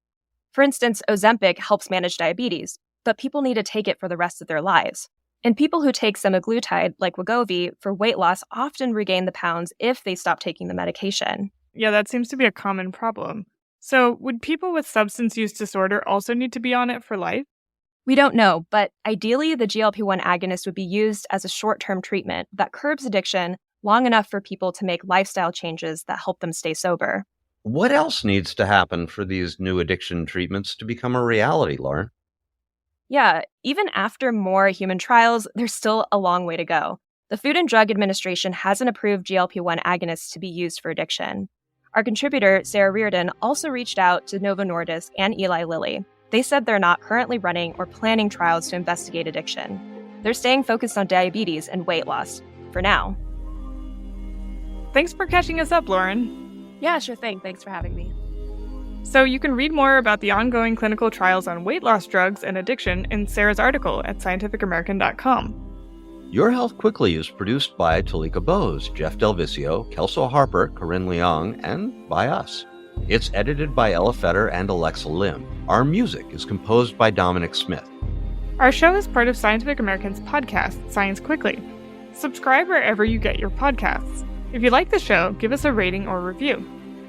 For instance, Ozempic helps manage diabetes, but people need to take it for the rest of their lives. And people who take semaglutide, like Wegovy, for weight loss often regain the pounds if they stop taking the medication. Yeah, that seems to be a common problem. So, would people with substance use disorder also need to be on it for life? We don't know, but ideally, the GLP-1 agonist would be used as a short-term treatment that curbs addiction long enough for people to make lifestyle changes that help them stay sober. What else needs to happen for these new addiction treatments to become a reality, Lauren? Yeah, even after more human trials, there's still a long way to go. The Food and Drug Administration hasn't approved GLP-1 agonists to be used for addiction. Our contributor, Sarah Reardon, also reached out to Novo Nordisk and Eli Lilly. They said they're not currently running or planning trials to investigate addiction. They're staying focused on diabetes and weight loss, for now. Thanks for catching us up, Lauren. Yeah, sure thing. Thanks for having me. So you can read more about the ongoing clinical trials on weight loss drugs and addiction in Sarah's article at scientificamerican.com. Your Health Quickly is produced by Talika Bose, Jeff Delvicio, Kelso Harper, Corinne Leong, and by us. It's edited by Ella Fetter and Alexa Lim. Our music is composed by Dominic Smith. Our show is part of Scientific American's podcast, Science Quickly. Subscribe wherever you get your podcasts. If you like the show, give us a rating or review.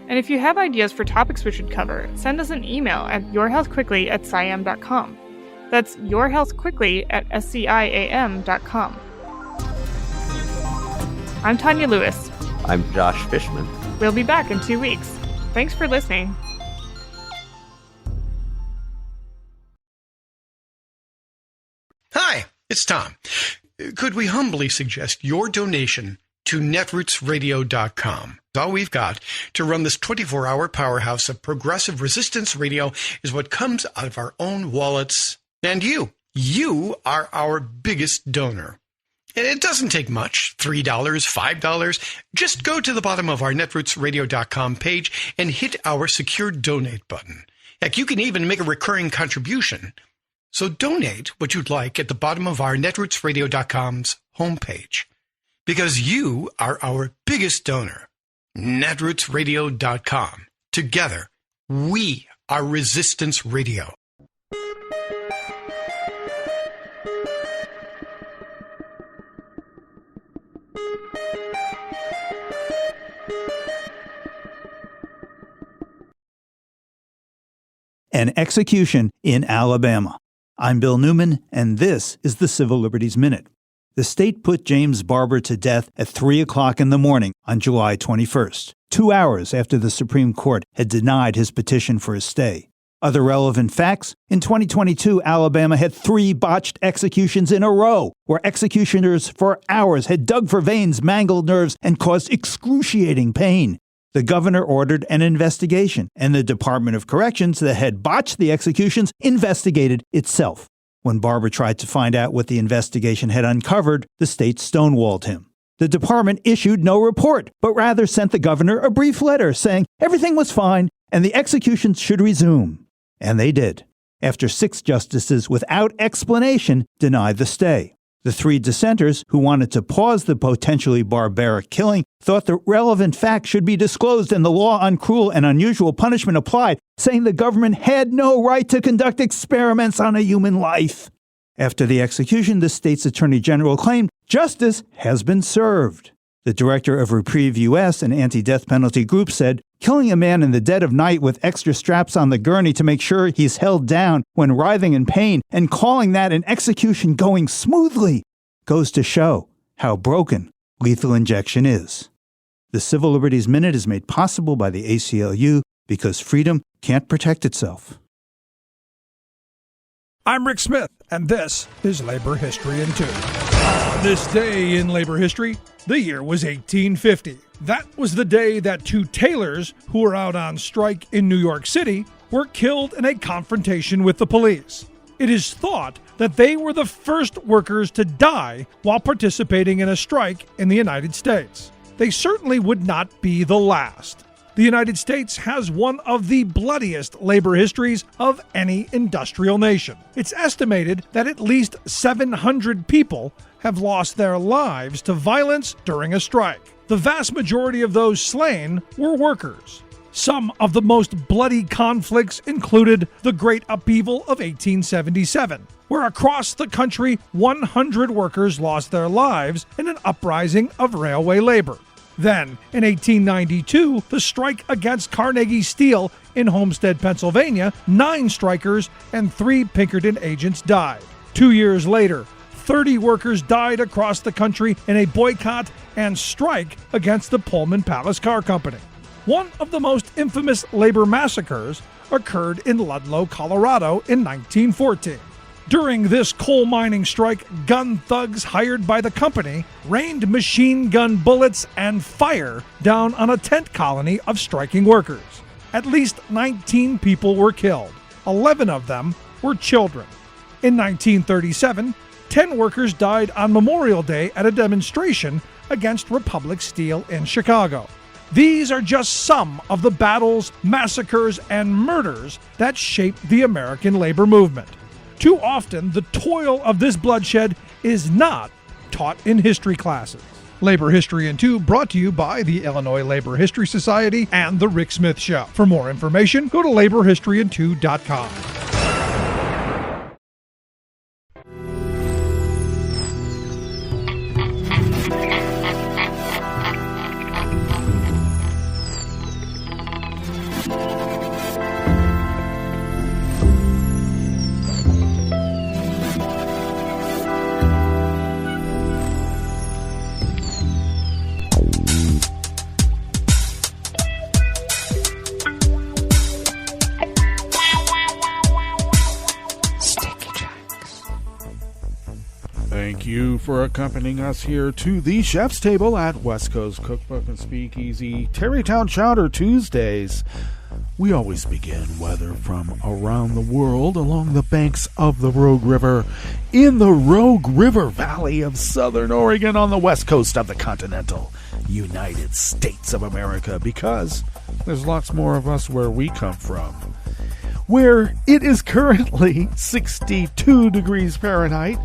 And if you have ideas for topics we should cover, send us an email at yourhealthquickly@sciam.com. That's yourhealthquickly@sciam.com. I'm Tanya Lewis. I'm Josh Fishman. We'll be back in 2 weeks. Thanks for listening. Hi, it's Tom. Could we humbly suggest your donation to netrootsradio.com? All we've got to run this 24-hour powerhouse of progressive resistance radio is what comes out of our own wallets. And you are our biggest donor. And it doesn't take much, $3, $5. Just go to the bottom of our netrootsradio.com page and hit our secure donate button. Heck, you can even make a recurring contribution. So donate what you'd like at the bottom of our netrootsradio.com's homepage. Because you are our biggest donor. netrootsradio.com. Together, we are Resistance Radio. An execution in Alabama. I'm Bill Newman, and this is the Civil Liberties Minute. The state put James Barber to death at 3 o'clock in the morning on July 21st, 2 hours after the Supreme Court had denied his petition for a stay. Other relevant facts, in 2022, Alabama had 3 botched executions in a row, where executioners for hours had dug for veins, mangled nerves, and caused excruciating pain. The governor ordered an investigation, and the Department of Corrections that had botched the executions investigated itself. When Barber tried to find out what the investigation had uncovered, the state stonewalled him. The department issued no report, but rather sent the governor a brief letter saying everything was fine and the executions should resume. And they did, after 6 justices without explanation denied the stay. The 3 dissenters, who wanted to pause the potentially barbaric killing, thought the relevant facts should be disclosed and the law on cruel and unusual punishment applied, saying the government had no right to conduct experiments on a human life. After the execution, the state's attorney general claimed justice has been served. The director of Reprieve U.S., an anti-death penalty group, said, killing a man in the dead of night with extra straps on the gurney to make sure he's held down when writhing in pain and calling that an execution going smoothly goes to show how broken lethal injection is. The Civil Liberties Minute is made possible by the ACLU because freedom can't protect itself. I'm Rick Smith, and this is Labor History in 2. On this day in labor history, the year was 1850. That was the day that 2 tailors who were out on strike in New York City were killed in a confrontation with the police. It is thought that they were the first workers to die while participating in a strike in the United States. They certainly would not be the last. The United States has one of the bloodiest labor histories of any industrial nation. It's estimated that at least 700 people have lost their lives to violence during a strike. The vast majority of those slain were workers. Some of the most bloody conflicts included the Great Upheaval of 1877, where across the country 100 workers lost their lives in an uprising of railway labor. Then, in 1892, the strike against Carnegie Steel in Homestead, Pennsylvania, 9 strikers and 3 Pinkerton agents died. 2 years later, 30 workers died across the country in a boycott and strike against the Pullman Palace Car Company. One of the most infamous labor massacres occurred in Ludlow, Colorado in 1914. During this coal mining strike, gun thugs hired by the company rained machine gun bullets and fire down on a tent colony of striking workers. At least 19 people were killed. 11 of them were children. In 1937, 10 workers died on Memorial Day at a demonstration against Republic Steel in Chicago. These are just some of the battles, massacres, and murders that shaped the American labor movement. Too often, the toil of this bloodshed is not taught in history classes. Labor History in 2 brought to you by the Illinois Labor History Society and The Rick Smith Show. For more information, go to laborhistoryin2.com. Thank you for accompanying us here to the Chef's Table at West Coast Cookbook and Speakeasy Tarrytown Chowder Tuesdays. We always begin weather from around the world along the banks of the Rogue River in the Rogue River Valley of Southern Oregon on the west coast of the continental United States of America, because there's lots more of us where we come from, where it is currently 62 degrees Fahrenheit,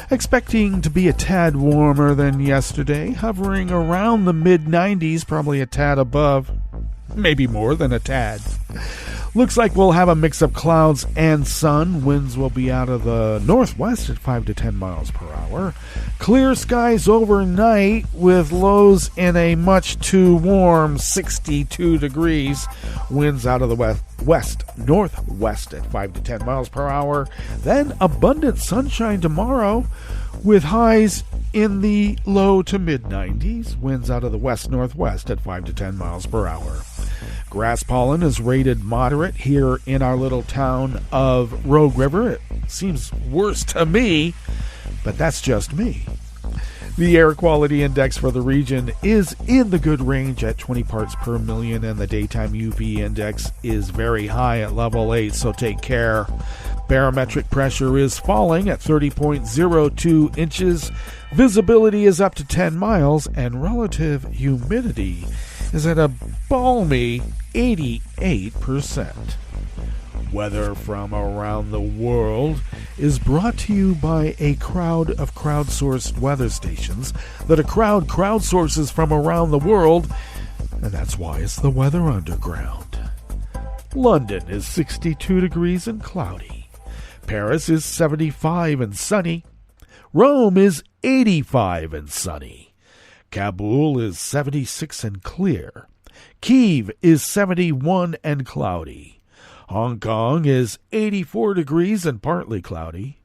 expecting to be a tad warmer than yesterday, hovering around the mid-90s, probably a tad above, maybe more than a tad. Looks like we'll have a mix of clouds and sun. Winds will be out of the northwest at 5 to 10 miles per hour. Clear skies overnight with lows in a much too warm 62 degrees. Winds out of the west-northwest at 5 to 10 miles per hour. Then abundant sunshine tomorrow with highs in the low to mid-90s. Winds out of the west-northwest at 5 to 10 miles per hour. Grass pollen is rated moderate here in our little town of Rogue River. It seems worse to me, but that's just me. The air quality index for the region is in the good range at 20 parts per million, and the daytime UV index is very high at level 8, so take care. Barometric pressure is falling at 30.02 inches. Visibility is up to 10 miles, and relative humidity is at a balmy 88%. Weather from around the world is brought to you by a crowd of crowdsourced weather stations that a crowd crowdsources from around the world, and that's why it's the Weather Underground. London is 62 degrees and cloudy. Paris is 75 and sunny. Rome is 85 and sunny. Kabul is 76 and clear. Kyiv is 71 and cloudy. Hong Kong is 84 degrees and partly cloudy.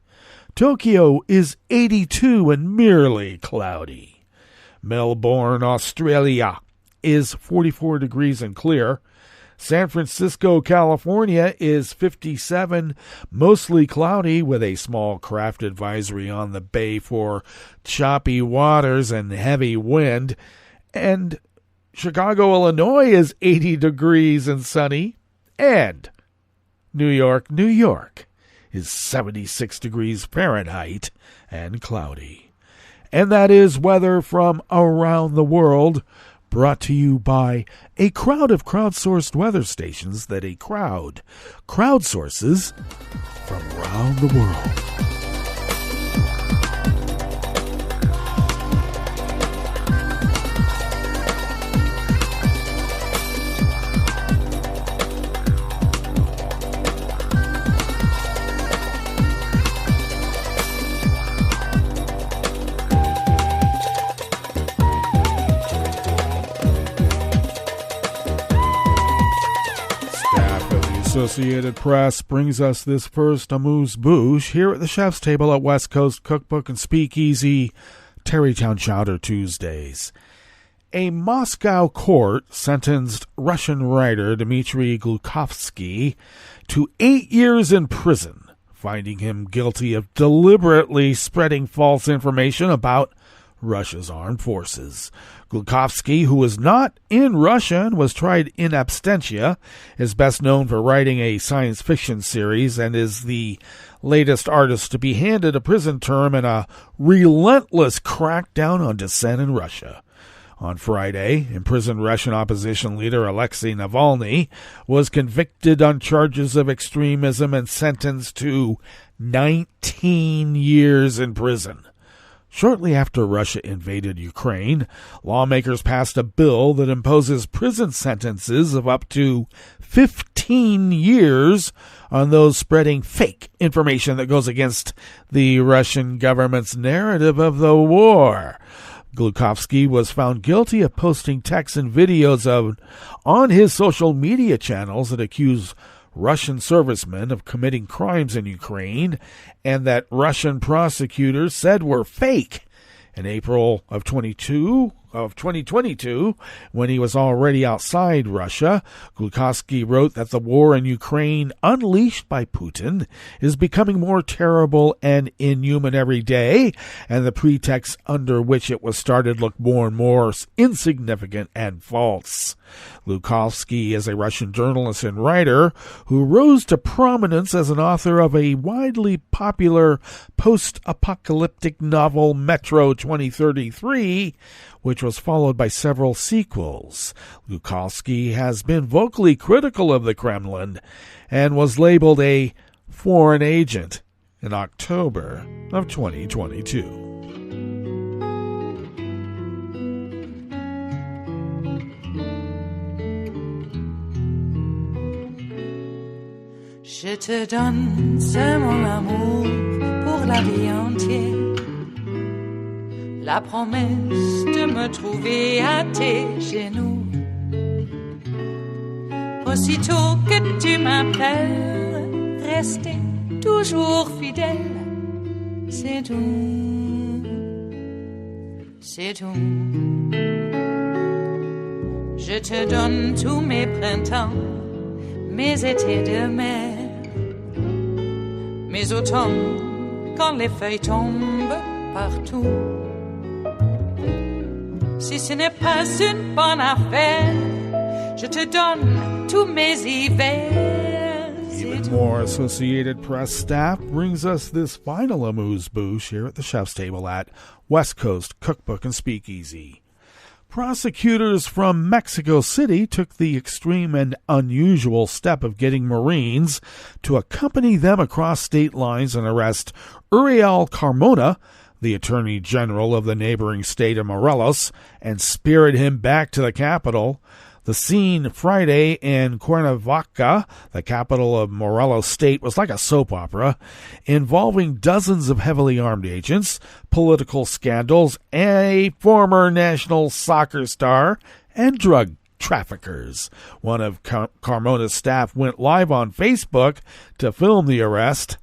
Tokyo is 82 and merely cloudy. Melbourne, Australia is 44 degrees and clear. San Francisco, California is 57, mostly cloudy with a small craft advisory on the bay for choppy waters and heavy wind. And Chicago, Illinois is 80 degrees and sunny. And New York, New York is 76 degrees Fahrenheit and cloudy. And that is weather from around the world, brought to you by a crowd of crowdsourced weather stations that a crowd crowdsources from around the world. Associated Press brings us this first amuse-bouche here at the chef's table at West Coast Cookbook and Speakeasy, Tarrytown Chowder Tuesdays. A Moscow court sentenced Russian writer Dmitry Glukhovsky to 8 years in prison, finding him guilty of deliberately spreading false information about Russia's armed forces. Glukhovsky, who was not in Russia and was tried in absentia, is best known for writing a science fiction series and is the latest artist to be handed a prison term in a relentless crackdown on dissent in Russia. On Friday, imprisoned Russian opposition leader Alexei Navalny was convicted on charges of extremism and sentenced to 19 years in prison. Shortly after Russia invaded Ukraine, lawmakers passed a bill that imposes prison sentences of up to 15 years on those spreading fake information that goes against the Russian government's narrative of the war. Glukhovsky was found guilty of posting texts and videos on his social media channels that accuse Russian servicemen of committing crimes in Ukraine and that Russian prosecutors said were fake. In April of 2022, when he was already outside Russia, Glukhovsky wrote that the war in Ukraine, unleashed by Putin, is becoming more terrible and inhuman every day, and the pretext under which it was started looked more and more insignificant and false. Glukhovsky is a Russian journalist and writer who rose to prominence as an author of a widely popular post-apocalyptic novel Metro 2033, which was followed by several sequels. Glukhovsky has been vocally critical of the Kremlin and was labeled a foreign agent in October of 2022. Je te donne ce mon amour pour la vie entière, la promesse de me trouver à tes genoux. Aussitôt que tu m'appelles, rester toujours fidèle, c'est tout, c'est tout. Je te donne tous mes printemps, mes étés de mer, mes automnes quand les feuilles tombent partout. Si ce n'est pas une bonne affaire, je te donne tous mes hivers. Even more Associated Press staff brings us this final amuse-bouche here at the chef's table at West Coast Cookbook and Speakeasy. Prosecutors from Mexico City took the extreme and unusual step of getting Marines to accompany them across state lines and arrest Uriel Carmona, the Attorney General of the neighboring state of Morelos, and spirit him back to the capital. The scene Friday in Cuernavaca, the capital of Morelos State, was like a soap opera, involving dozens of heavily armed agents, political scandals, a former national soccer star, and drug traffickers. One of Carmona's staff went live on Facebook to film the arrest.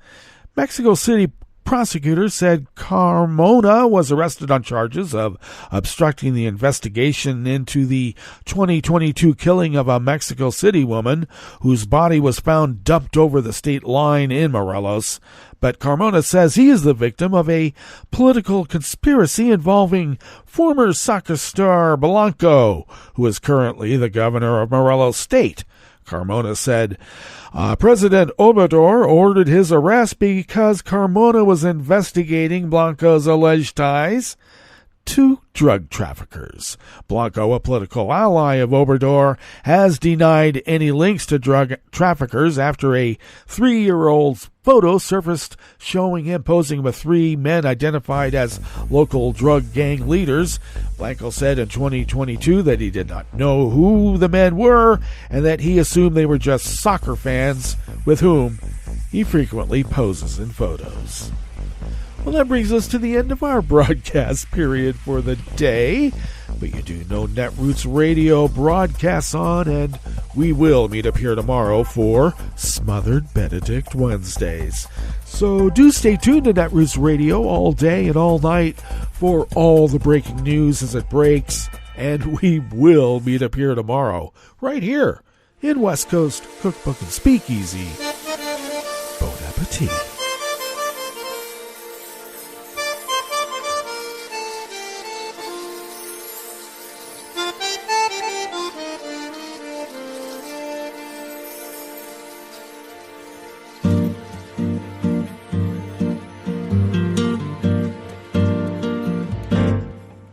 Mexico City prosecutors said Carmona was arrested on charges of obstructing the investigation into the 2022 killing of a Mexico City woman whose body was found dumped over the state line in Morelos. But Carmona says he is the victim of a political conspiracy involving former soccer star Blanco, who is currently the governor of Morelos State. Carmona said President Obrador ordered his arrest because Carmona was investigating Blanco's alleged ties to drug traffickers. Blanco, a political ally of Obrador, has denied any links to drug traffickers after a 3-year-old's photo surfaced showing him posing with 3 men identified as local drug gang leaders. Blanco said in 2022 that he did not know who the men were and that he assumed they were just soccer fans with whom he frequently poses in photos. Well, that brings us to the end of our broadcast period for the day. But you do know Netroots Radio broadcasts on, and we will meet up here tomorrow for Smothered Benedict Wednesdays. So do stay tuned to Netroots Radio all day and all night for all the breaking news as it breaks. And we will meet up here tomorrow, right here in West Coast Cookbook and Speakeasy. Bon appetit.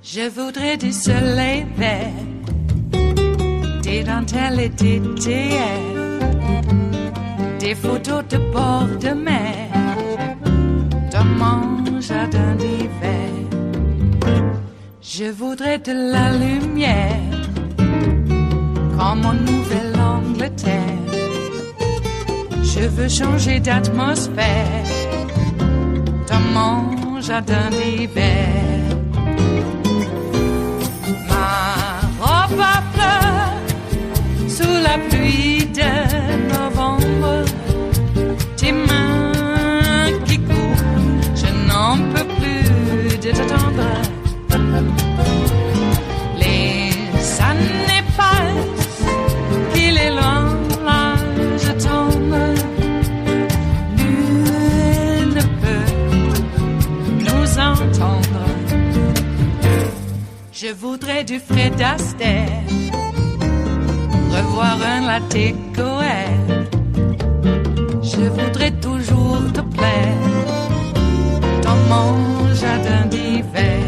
Je voudrais du soleil vert, des dentelles et des théières, des photos de bord de mer, dans mon jardin d'hiver. Je voudrais de la lumière, comme en Nouvelle-Angleterre. Je veux changer d'atmosphère, dans mon jardin d'hiver. Robe à fleurs, sous la pluie de novembre, tes mains qui courent, je n'en peux plus de t'attendre. Les années passent, qu'il est loin, là je tombe. Nul ne peut nous entendre. Je voudrais du Fred Astaire, revoir un latte Goël. Je voudrais toujours te plaire, dans mon jardin d'hiver.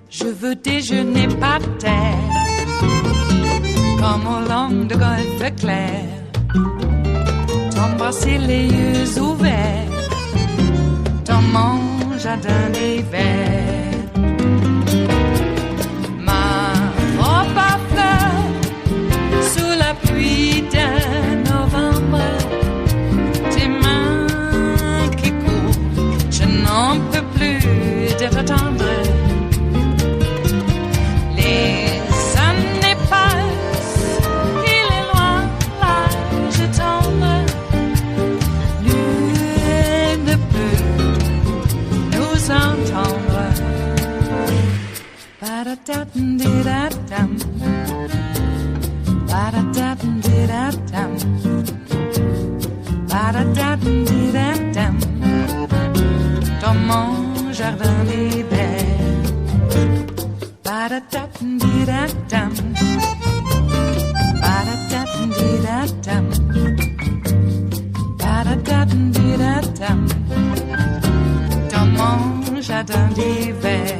Je veux déjeuner par terre, comme au long de golfe clair. T'embrasser les yeux ouverts, dans mon jardin d'hiver. Pluie de novembre, tes mains qui courent, je n'en peux plus de t'attendre. Les années passent, il est loin, là je tombe. Nul ne peut nous entendre. Ba-da-da-dum-di-da-dum. Ba-da-da-dum-di-da-dum. Ba-da-da-dum-di-da-dum. Dans mon jardin d'hiver. Ba-da-da-dum-di-da-dum. Ba-da-da-dum-di-da-dum. Ba-da-da-dum-di-da-dum. Dans mon jardin d'hiver.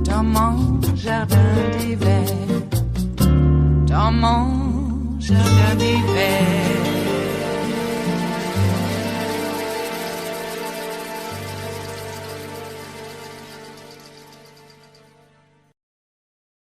Dans mon jardin d'hiver. Dans mon jardin d'hiver.